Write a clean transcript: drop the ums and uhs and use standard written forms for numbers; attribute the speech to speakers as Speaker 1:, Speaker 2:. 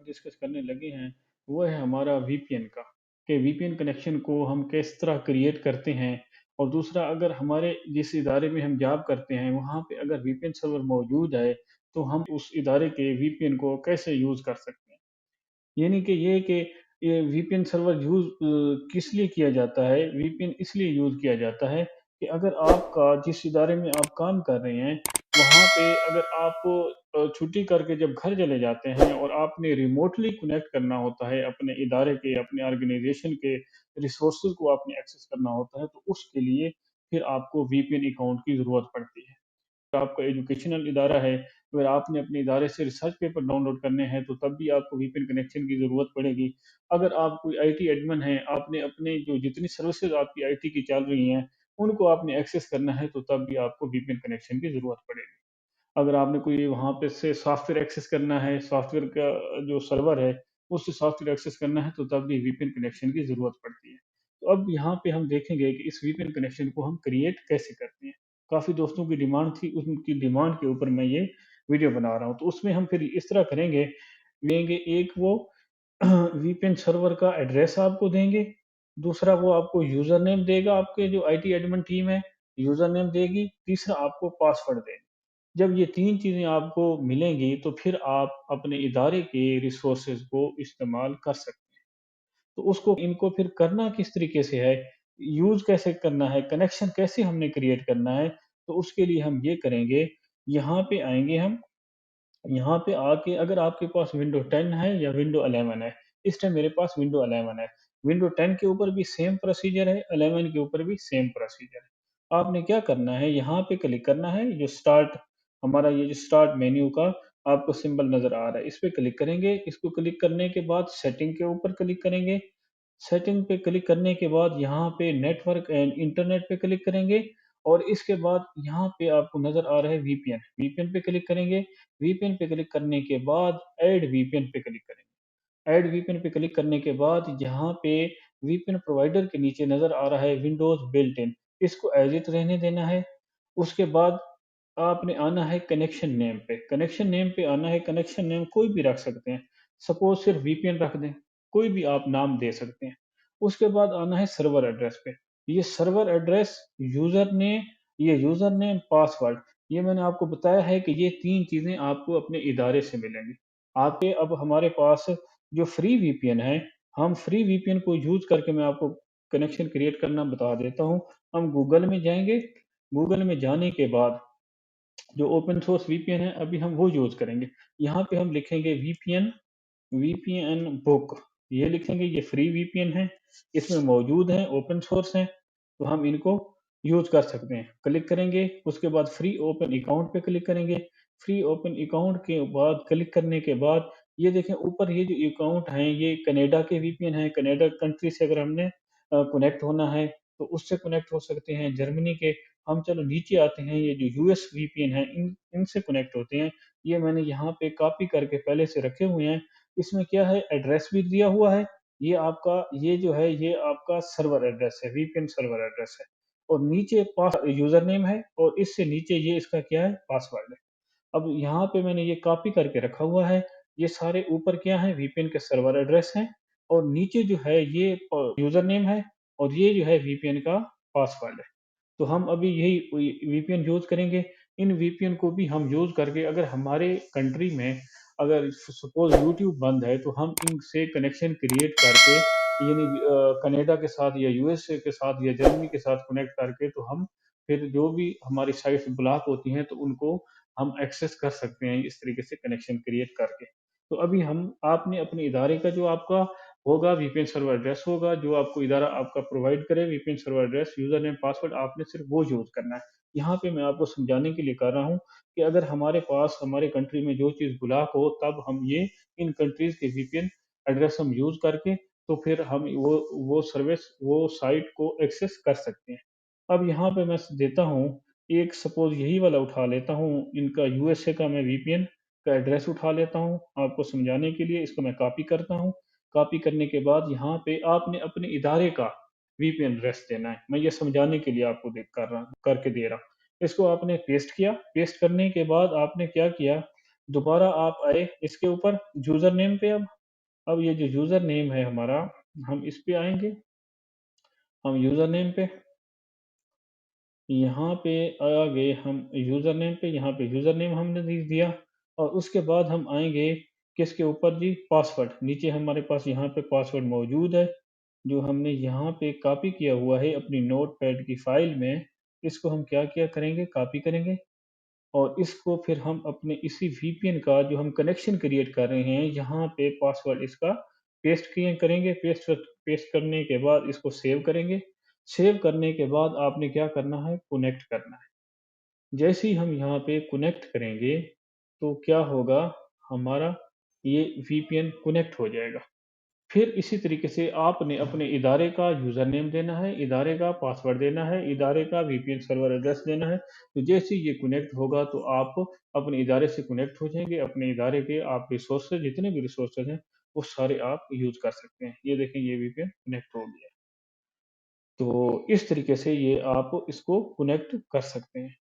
Speaker 1: Discuss करने लगे हैं, वो है हमारा वीपीएन का, कि वीपीएन कनेक्शन को हम किस तरह क्रिएट करते हैं। और दूसरा, अगर हमारे जिस इदारे में हम जॉब करते हैं, वहाँ पे अगर वीपीएन सर्वर मौजूद है, तो हम उस इदारे के वीपीएन को कैसे यूज़ कर सकते हैं। यानी कि ये वीपीएन सर्वर किस लिए किया जाता है? वीपीएन इसलिए यूज़ किया जाता है कि अगर आपका जिस इदारे में आप काम कर रहे हैं, वहाँ पे अगर आप छुट्टी करके जब घर चले जाते हैं और आपने रिमोटली कनेक्ट करना होता है अपने इदारे के, अपने ऑर्गेनाइज़ेशन के रिसोर्सेज़ को आपने एक्सेस करना होता है, तो उसके लिए फिर आपको वीपीएन अकाउंट की ज़रूरत पड़ती है। आपका एजुकेशनल इदारा है, अगर आपने अपने इदारे से रिसर्च पेपर डाउनलोड करने हैं, तो तब भी आपको वीपीएन कनेक्शन की ज़रूरत पड़ेगी। अगर आप कोई आईटी एडमिन हैं, आपने अपने जो जितनी सर्विसेज़ आपकी आईटी की चल रही हैं, उनको आपने एक्सेस करना है, तो तब भी आपको वीपीएन कनेक्शन की ज़रूरत पड़ेगी। अगर आपने कोई वहाँ पे से सॉफ्टवेयर एक्सेस करना है, सॉफ्टवेयर का जो सर्वर है, उससे सॉफ्टवेयर एक्सेस करना है, तो तब भी वीपीएन कनेक्शन की ज़रूरत पड़ती है। तो अब यहाँ पे हम देखेंगे कि इस वीपीएन कनेक्शन को हम क्रिएट कैसे करते हैं। काफ़ी दोस्तों की डिमांड थी, उनकी डिमांड के ऊपर मैं ये वीडियो बना रहा हूँ। तो उसमें हम फिर इस तरह करेंगे, लेंगे एक वो वीपीएन सर्वर का एड्रेस आपको देंगे, दूसरा वो आपको यूज़र नेम देगा, आपके जो आईटी एडमिन टीम है, यूज़र नेम देगी, तीसरा आपको पासवर्ड देगा। जब ये 3 चीज़ें आपको मिलेंगी, तो फिर आप अपने इदारे के रिसोर्सेज़ को इस्तेमाल कर सकते हैं। तो उसको इनको फिर करना किस तरीके से है, यूज़ कैसे करना है, कनेक्शन कैसे हमने क्रिएट करना है, तो उसके लिए हम ये करेंगे, यहाँ पे आएँगे हम, यहाँ पे आके अगर आपके पास विंडो 10 है या विंडो 11 है, इस टाइम मेरे पास विंडो 11 है। विंडो 10 के ऊपर भी सेम प्रोसीजर है, 11 के ऊपर भी सेम प्रोसीजर है। आपने क्या करना है, यहाँ पे क्लिक करना है, जो स्टार्ट हमारा ये जो स्टार्ट मेन्यू का आपको सिंबल नज़र आ रहा है, इस पे क्लिक करेंगे। इसको क्लिक करने के बाद सेटिंग के ऊपर क्लिक करेंगे। सेटिंग पे क्लिक करने के बाद यहाँ पे नेटवर्क एंड इंटरनेट पे क्लिक करेंगे और इसके बाद यहाँ पे आपको नज़र आ रहा है वीपीएन, वीपीएन पे क्लिक करेंगे। वीपीएन पे क्लिक करने के बाद ऐड वीपीएन पे क्लिक करेंगे। ऐड वीपीएन पे क्लिक करने के बाद यहाँ पे वीपीएन प्रोवाइडर के नीचे नज़र आ रहा है विंडोज़ बिल्ट इन, इसको एज़ इट रहने देना है। उसके बाद आपने आना है कनेक्शन नेम पे, कनेक्शन नेम पे आना है, कनेक्शन नेम कोई भी रख सकते हैं। सपोज़ सिर्फ वीपीएन रख दें, कोई भी आप नाम दे सकते हैं। उसके बाद आना है सर्वर एड्रेस पे। ये server address, user name, password, ये मैंने आपको बताया है कि ये 3 चीज़ें आपको अपने इदारे से मिलेंगी। आपके अब हमारे पास जो फ्री वीपीएन है, हम फ्री वीपीएन को यूज़ करके मैं आपको कनेक्शन क्रिएट करना बता देता हूँ। हम गूगल में जाएँगे, गूगल में जाने के बाद जो ओपन सोर्स वीपीएन है, अभी हम वो यूज़ करेंगे। यहाँ पे हम लिखेंगे वीपीएन, वीपीएन बुक, ये लिखेंगे, ये फ्री वीपीएन है, इसमें मौजूद हैं, ओपन सोर्स हैं, तो हम इनको यूज़ कर सकते हैं। क्लिक करेंगे, उसके बाद फ्री ओपन अकाउंट पे क्लिक करेंगे। फ्री ओपन अकाउंट के बाद क्लिक करने के बाद ये देखें ऊपर ये जो अकाउंट हैं, ये कनाडा के वीपीएन हैं। कनाडा कंट्री से अगर हमने कनेक्ट होना है, तो उससे कनेक्ट हो सकते हैं। जर्मनी के, हम चलो नीचे आते हैं, ये जो यूएस वीपीएन है, इनसे कनेक्ट होते हैं। ये मैंने यहाँ पे कॉपी करके पहले से रखे हुए हैं। इसमें क्या है, एड्रेस भी दिया हुआ है। ये जो है, ये आपका सर्वर एड्रेस है, वीपीएन सर्वर एड्रेस है। और नीचे पास यूज़र नेम है और इससे नीचे ये इसका क्या है, पासवर्ड है। अब यहाँ पे मैंने ये कॉपी करके रखा हुआ है। ये सारे वीपीएन क्या हैं, वीपीएन के सर्वर एड्रेस हैं और नीचे जो है ये यूज़र नेम है और ये जो है वीपीएन का पासवर्ड है। तो हम अभी यही वीपीएन यूज़ करेंगे। इन वीपीएन को भी हम यूज़ करके अगर हमारे कंट्री में अगर सपोज़ यूट्यूब बंद है, तो हम इनसे कनेक्शन क्रिएट करके, यानी कनाडा के साथ या यूएसए के साथ या जर्मनी के साथ कनेक्ट करके, तो हम फिर जो भी हमारी साइट्स ब्लॉक होती हैं, तो उनको हम एक्सेस कर सकते हैं इस तरीके से कनेक्शन क्रिएट करके। तो अभी हम आपने अपने इदारे का जो आपका होगा वीपीएन सर्वर एड्रेस होगा, जो आपको इदारा आपका प्रोवाइड करे VPN server address, user name, password, आपने सिर्फ वो यूज़ करना है। यहाँ पे मैं आपको समझाने के लिए कर रहा हूँ कि अगर हमारे पास हमारे कंट्री में जो चीज़ ब्लॉक हो, तब हम ये इन कंट्रीज़ के वीपीएन एड्रेस हम यूज़ करके, तो फिर हम वो सर्विस, वो साइट को एक्सेस कर सकते हैं। अब यहाँ पे मैं देता हूँ, एक सपोज़ यही वाला उठा लेता हूँ, इनका यूएसए का मैं वीपीएन का एड्रेस उठा लेता हूँ, आपको समझाने के लिए इसको मैं कॉपी करता हूँ। कॉपी करने के बाद यहाँ पे आपने अपने इदारे का वीपीएन एड्रेस देना है। मैं ये समझाने के लिए आपको करके दे रहा हूँ। इसको आपने पेस्ट किया, पेस्ट करने के बाद आपने क्या किया, दोबारा आप आए इसके ऊपर यूज़र नेम पे अब। अब ये जो यूज़र नेम है हमारा, हम इस पे आएँगे, हम यूज़र नेम पे, यहाँ पे आ गए हम यूज़र नेम पे, यहाँ पे यूज़र नेम हमने लिख दिया और उसके बाद हम आएँगे किसके ऊपर जी? पासवर्ड। नीचे हमारे पास यहाँ पे पासवर्ड मौजूद है, जो हमने यहाँ पे कॉपी किया हुआ है अपनी नोटपैड की फ़ाइल में। इसको हम क्या करेंगे? कॉपी करेंगे और इसको फिर हम अपने इसी वीपीएन का जो हम कनेक्शन क्रिएट कर रहे हैं, यहाँ पे पासवर्ड इसका पेस्ट किए करेंगे। पेस्ट करने के बाद इसको सेव करेंगे। सेव करने के बाद आपने क्या करना है? कनेक्ट करना है। जैसे ही हम यहाँ पे कनेक्ट करेंगे, तो क्या होगा? हमारा ये वीपीएन कनेक्ट हो जाएगा। फिर इसी तरीके से आपने अपने इदारे का यूज़र नेम देना है, इदारे का पासवर्ड देना है, इदारे का वीपीएन सर्वर एड्रेस देना है। तो जैसे ही ये कनेक्ट होगा तो आप अपने इदारे से कनेक्ट हो जाएँगे। अपने इदारे के आप रिसोर्सेज़ जितने भी रिसोर्सेज़ हैं, वो सारे आप यूज़ कर सकते हैं। ये देखें ये वीपीएन कनेक्ट हो गया। तो इस तरीके से ये आप इसको कनेक्ट कर सकते हैं।